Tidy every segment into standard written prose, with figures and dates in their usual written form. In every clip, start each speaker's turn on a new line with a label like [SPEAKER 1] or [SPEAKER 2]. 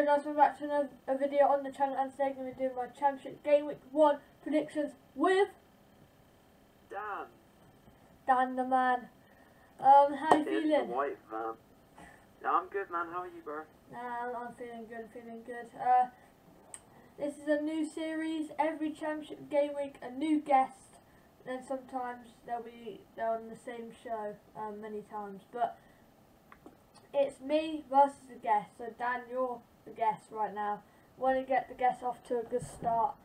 [SPEAKER 1] Hello guys, welcome back to another video on the channel, and today I'm going to be doing my Championship GW1 Predictions with Dan the man. How are you feeling?
[SPEAKER 2] The white man. Yeah, I'm good, man. How are you, bro?
[SPEAKER 1] I'm feeling good, this is a new series. Every Championship game week, a new guest. And then sometimes they're on the same show many times. But it's me versus a guest. So Dan, you're the guest right now. Want to get the guest off to a good start.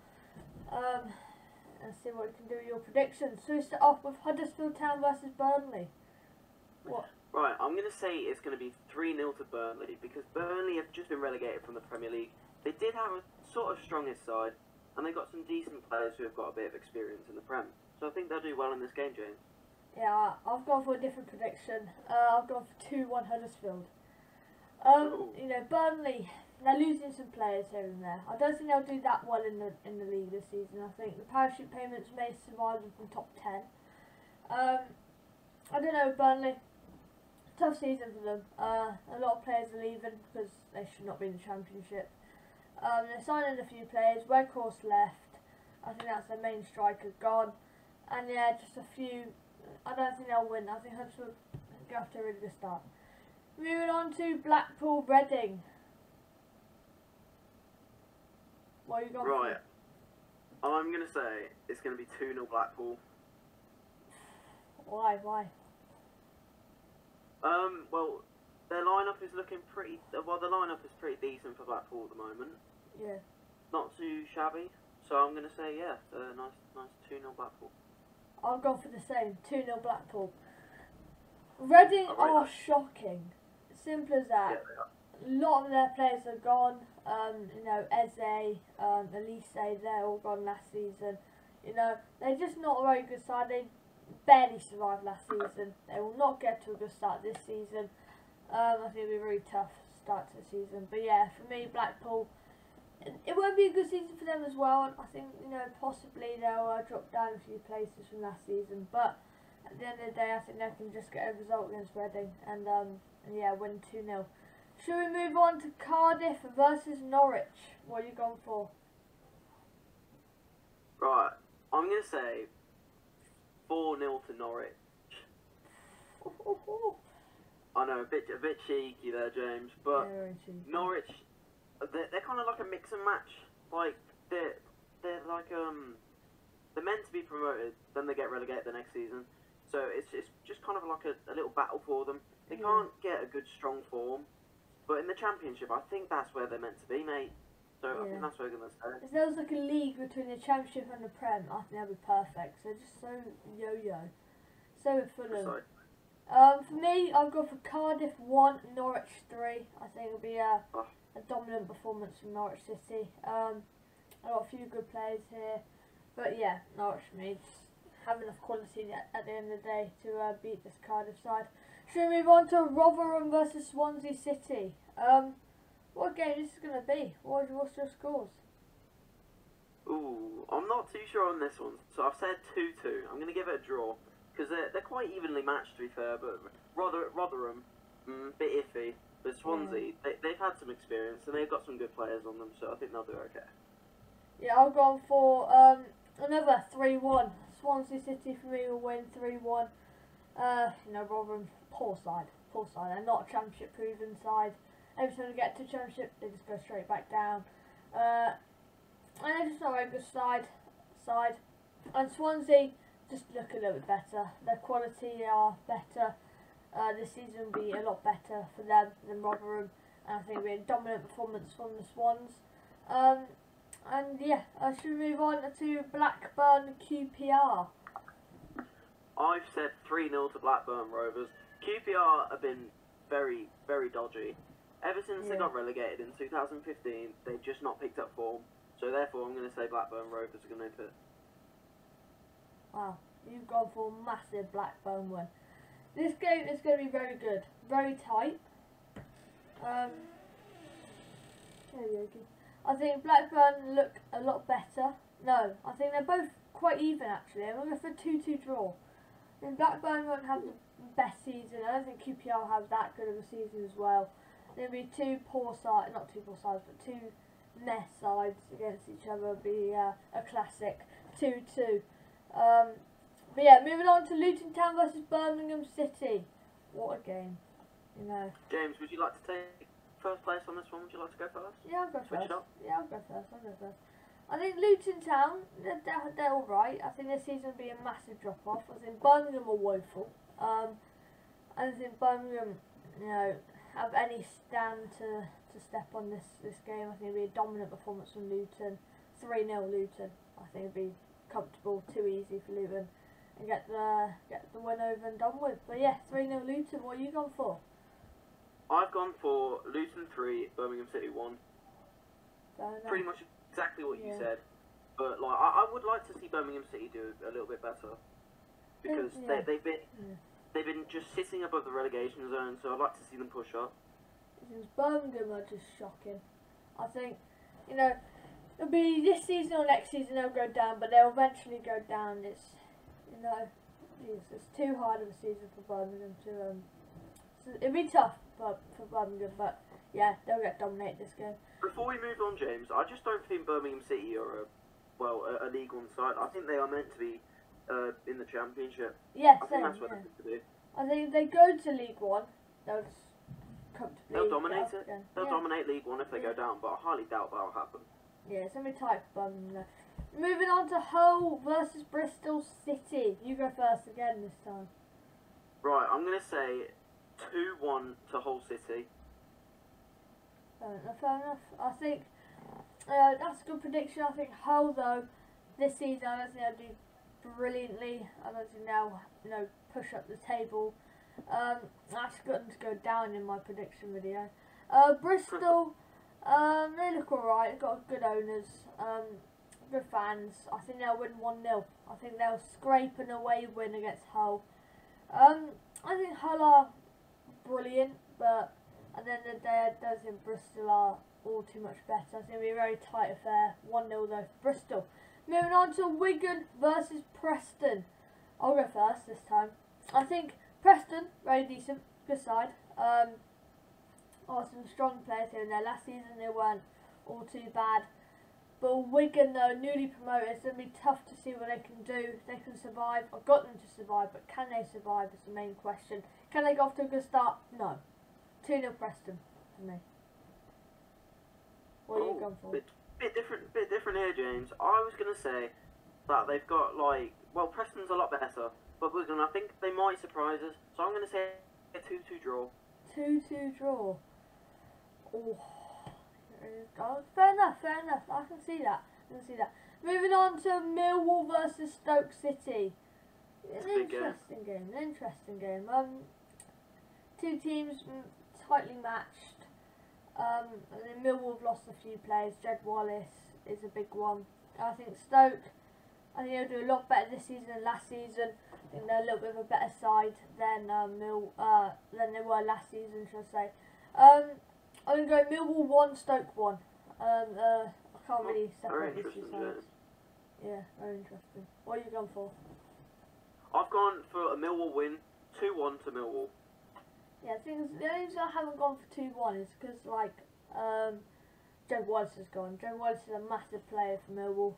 [SPEAKER 1] And see what you can do with your predictions. So we start off with Huddersfield Town versus Burnley. What?
[SPEAKER 2] Right, I'm going to say it's going to be 3-0 to Burnley, because Burnley have just been relegated from the Premier League. They did have a sort of strongest side, and they got some decent players who have got a bit of experience in the Prem. So I think they'll do well in this game, James.
[SPEAKER 1] Yeah, I've gone for a different prediction. I've gone for 2-1 Huddersfield. You know, Burnley, they're losing some players here and there. I don't think they'll do that well in the league this season. I think the parachute payments may survive them from top 10. I don't know, Burnley. Tough season for them. A lot of players are leaving because they should not be in the Championship. They're signing a few players. Weghorst left. I think that's their main striker gone. And yeah, just a few. I don't think they'll win. I think Huddersfield go off to a really good start. Moving on to Blackpool Reading. What are you going
[SPEAKER 2] Right. I'm going to say it's going to be 2-0 Blackpool.
[SPEAKER 1] Why?
[SPEAKER 2] Well, their lineup is looking pretty. Well, the lineup is pretty decent for Blackpool at the moment.
[SPEAKER 1] Yeah.
[SPEAKER 2] Not too shabby. So I'm going to say nice 2-0 Blackpool.
[SPEAKER 1] I'll go for the same. 2-0 Blackpool. Reading are shocking. Simple as that.
[SPEAKER 2] Yeah,
[SPEAKER 1] a lot of their players are gone. You know, Eze, Elise, they're all gone last season. You know, they're just not a very good side. They barely survived last season. They will not get to a good start this season. I think it'll be a very tough start to the season. But yeah, for me, Blackpool, it won't be a good season for them as well. I think, you know, possibly they'll drop down a few places from last season. But at the end of the day, I think they can just get a result against Reading and yeah, win 2-0. Should we move on to Cardiff versus Norwich? What are you going for?
[SPEAKER 2] Right, I'm going to say 4-0 to Norwich. I know, a bit cheeky there, James, but Norwich, they're kind of like a mix and match. Like they're like they're meant to be promoted, then they get relegated the next season. So it's just kind of like a little battle for them. They can't get a good strong form, but in the Championship, I think that's where they're meant to be, mate. So I think that's where they're going to stay.
[SPEAKER 1] If there was like a league between the Championship and the Prem, I think that'd be perfect. So just so yo-yo. So with Fulham. For me, I'll go for Cardiff 1, Norwich 3. I think it'll be a dominant performance from Norwich City. I've got a few good players here, but yeah, Norwich for me just have enough quality at the end of the day to beat this Cardiff side. Should we move on to Rotherham versus Swansea City? What game this is going to be? What's your scores?
[SPEAKER 2] Ooh, I'm not too sure on this one. So I've said 2-2. I'm going to give it a draw. Because they're quite evenly matched, to be fair. But Rotherham, bit iffy. But Swansea, they've had some experience. And they've got some good players on them. So I think they'll do okay. Yeah,
[SPEAKER 1] I'll go for another 3-1. Swansea City for me will win 3-1. You know, Rotherham, poor side. They're not a Championship proven side. Every time they get to Championship, they just go straight back down. And they're just not a very good side. And Swansea just look a little bit better. Their quality are better. This season will be a lot better for them than Rotherham. And I think it'll be a dominant performance from the Swans. And yeah, should we move on to Blackburn QPR?
[SPEAKER 2] I've said 3-0 to Blackburn Rovers. QPR have been very, very dodgy. Ever since they got relegated in 2015, they've just not picked up form. So therefore, I'm going to say Blackburn Rovers are going to hit.
[SPEAKER 1] Wow, you've gone for a massive Blackburn win. This game is going to be very good, very tight. I think Blackburn look a lot better. No, I think they're both quite even actually. I'm going for a 2-2 draw. I mean, Blackburn won't have the best season. I don't think QPR have that good of a season as well. there'll be two poor sides, not two poor sides, but two mess sides against each other. It'll be a classic 2-2. But yeah, moving on to Luton Town versus Birmingham City. What a game, you know.
[SPEAKER 2] James, would you like to take first place on this one? Would you like to go first?
[SPEAKER 1] Yeah, I'll go
[SPEAKER 2] Switch
[SPEAKER 1] first.
[SPEAKER 2] it up?
[SPEAKER 1] Yeah, I'll go first. I think Luton Town, they're all right. I think this season will be a massive drop off. I think Birmingham are woeful. I don't think Birmingham, you know, have any stand to step on this game. I think it'll be a dominant performance from Luton. 3-0 Luton. I think it'll be comfortable, too easy for Luton, and get the win over and done with. But yeah, 3-0 Luton. What are you going for?
[SPEAKER 2] I've gone for Luton 3, Birmingham City 1. Pretty much exactly what you said. But like, I would like to see Birmingham City do a little bit better, because they've been just sitting above the relegation zone. So I'd like to see them push up.
[SPEAKER 1] Because Birmingham are just shocking. I think, you know, it'll be this season or next season they'll go down, but they'll eventually go down. It's, you know, it's too hard of a season for Birmingham to so it'll be tough for Birmingham, but yeah, they'll get dominated this game.
[SPEAKER 2] Before we move on, James, I just don't think Birmingham City are a League One side. I think they are meant to be in the Championship.
[SPEAKER 1] Yes,
[SPEAKER 2] I think that's what they're meant to do.
[SPEAKER 1] I think if they go to League One, they'll just comfortably.
[SPEAKER 2] They'll dominate it.
[SPEAKER 1] Again.
[SPEAKER 2] They'll dominate League One if they go down, but I highly doubt that'll happen.
[SPEAKER 1] Yeah, it's gonna be tight for Birmingham. Moving on to Hull versus Bristol City. You go first again this time.
[SPEAKER 2] Right, I'm gonna say 2-1 to Hull City.
[SPEAKER 1] Fair enough. I think that's a good prediction. I think Hull, though, this season, I don't think they'll do brilliantly. I don't think they'll, you know, push up the table. That's got them to go down in my prediction video. Bristol, they look alright. They've got good owners, good fans. I think they'll win 1-0. I think they'll scrape an away win against Hull. I think Hull are brilliant, but at the end of the day, I don't think Bristol are all too much better. I think it'll be a very tight affair. 1-0 though for Bristol. Moving on to Wigan versus Preston. I'll go first this time. I think Preston, very decent, good side. Are some strong players here and there. Last season they weren't all too bad. But Wigan, though, newly promoted, it's going to be tough to see what they can do. If they can survive. I've got them to survive, but can they survive is the main question. Can they go off to a good start? No. 2-0 Preston for me. What are you going for?
[SPEAKER 2] Bit different here, James. I was going to say that they've got, like, well, Preston's a lot better, but Wigan, I think they might surprise us. So I'm going to say a 2-2 draw. 2-2 draw.
[SPEAKER 1] Oh, fair enough. I can see that. Moving on to Millwall versus Stoke City. Interesting game. Two teams tightly matched. And then Millwall have lost a few players. Jed Wallace is a big one. I think Stoke, I think they'll do a lot better this season than last season. I think they're a little bit of a better side than than they were last season, should I say. I'm going to go Millwall 1, Stoke 1. I can't really separate these two sides. Yeah, very interesting. What are you going for?
[SPEAKER 2] I've gone for a Millwall win, 2-1 to Millwall.
[SPEAKER 1] Yeah, the only reason I haven't gone for 2-1 is because, like, Jed Wallace is gone. Jed Wallace is a massive player for Millwall.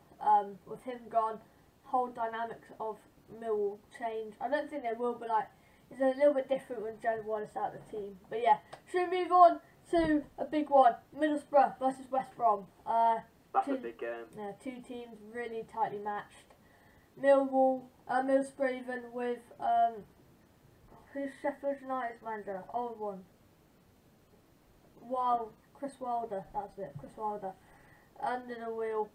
[SPEAKER 1] With him gone, whole dynamics of Millwall change. I don't think they will, but, like, it's a little bit different with Jed Wallace out of the team. But yeah, should we move on to a big one? Middlesbrough versus West Brom.
[SPEAKER 2] That's a big game.
[SPEAKER 1] Yeah, two teams really tightly matched. Middlesbrough even with who's Sheffield United's manager? Old one. Chris Wilder. That's it. Chris Wilder. Under the wheel.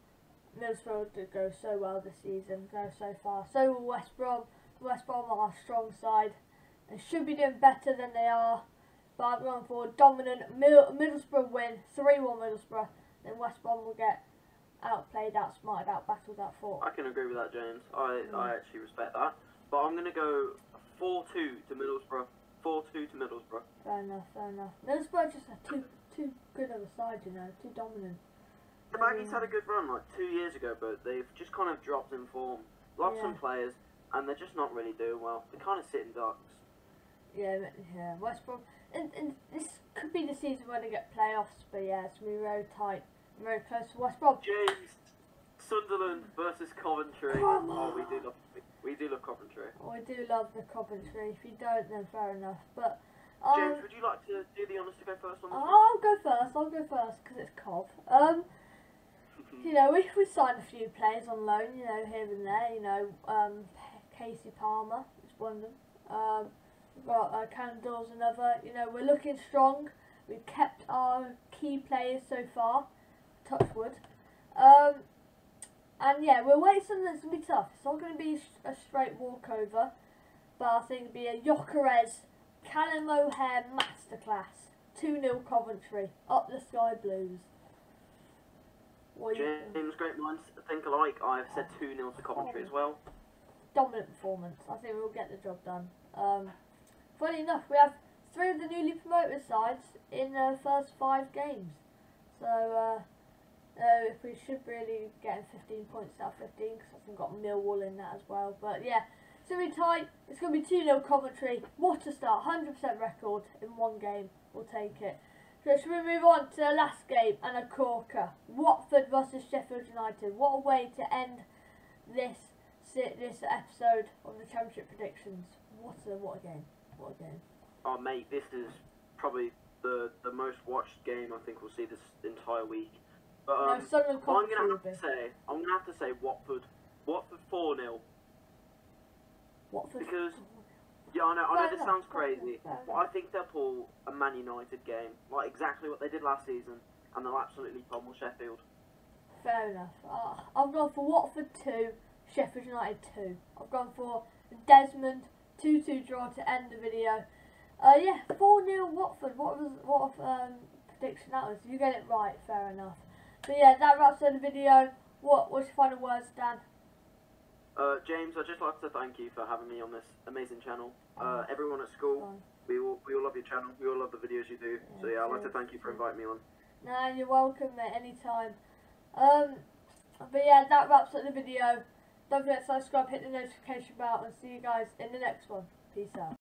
[SPEAKER 1] Middlesbrough did go so well this season. Go so far. So will West Brom. West Brom are a strong side. They should be doing better than they are. But I'm going for a dominant Middlesbrough win. 3-1 Middlesbrough. Then West Brom will get outplayed, outsmarted, outbattled, outfought.
[SPEAKER 2] I can agree with that, James. I actually respect that. But I'm going to go 4-2 to Middlesbrough. 4-2 to Middlesbrough.
[SPEAKER 1] Fair enough. Middlesbrough just are too good of a side, you know, too dominant.
[SPEAKER 2] The Baggies had a good run like 2 years ago, but they've just kind of dropped in form. Lost some players, and they're just not really doing well. They're kind of sitting ducks.
[SPEAKER 1] Yeah, West Brom. and this could be the season where they get playoffs, but yeah, it's going to be very tight, very close to West Brom.
[SPEAKER 2] James, Sunderland versus Coventry.
[SPEAKER 1] Come
[SPEAKER 2] Oh,
[SPEAKER 1] on.
[SPEAKER 2] we do love Coventry.
[SPEAKER 1] Oh, I do love the Coventry. If you don't, then fair enough. But
[SPEAKER 2] James, would you like to do the honours to go first on this one?
[SPEAKER 1] I'll go first because it's Cov. You know, we signed a few players on loan, you know, here and there. You know, Casey Palmer is one of them. We've got Candle's another. You know, we're looking strong. We've kept our key players so far. Touch wood. And yeah, we're waiting something that's going to be tough. It's not going to be a straight walkover, but I think it'll be a Gyökeres Callum O'Hare masterclass. 2-0 Coventry. Up the Sky Blues.
[SPEAKER 2] James, great minds think alike. I've said 2-0 to Coventry as well.
[SPEAKER 1] Dominant performance. I think we'll get the job done. Funny enough, we have 3 of the newly promoted sides in the first 5 games. So, if we should really get 15 points out of 15, because I've got Millwall in that as well. But yeah, it's going to be tight. It's going to be 2-0 Coventry. What a start. 100% record in 1 game. We'll take it. So should we move on to the last game and a corker? Watford versus Sheffield United. What a way to end this episode of the Championship Predictions. What a game. What a game.
[SPEAKER 2] Oh mate, this is probably the most watched game I think we'll see this entire week. But I'm gonna have to say Watford 4-0.
[SPEAKER 1] Watford.
[SPEAKER 2] Because yeah, I know this sounds crazy, but I think they'll pull a Man United game, like exactly what they did last season, and they'll absolutely pummel Sheffield.
[SPEAKER 1] Fair enough. I've gone for Watford 2, Sheffield United 2. I've gone for Desmond 2-2 draw to end the video. Yeah, 4-0 Watford. What prediction that was? You get it right. Fair enough. But yeah, that wraps up the video. What's your final words, Dan?
[SPEAKER 2] James, I'd just like to thank you for having me on this amazing channel. Everyone at school, we all love your channel. We all love the videos you do. Yeah, so yeah, I'd like to thank you for inviting me on.
[SPEAKER 1] Nah, you're welcome, mate. Anytime. But yeah, that wraps up the video. Don't forget to subscribe, hit the notification bell, and see you guys in the next one. Peace out.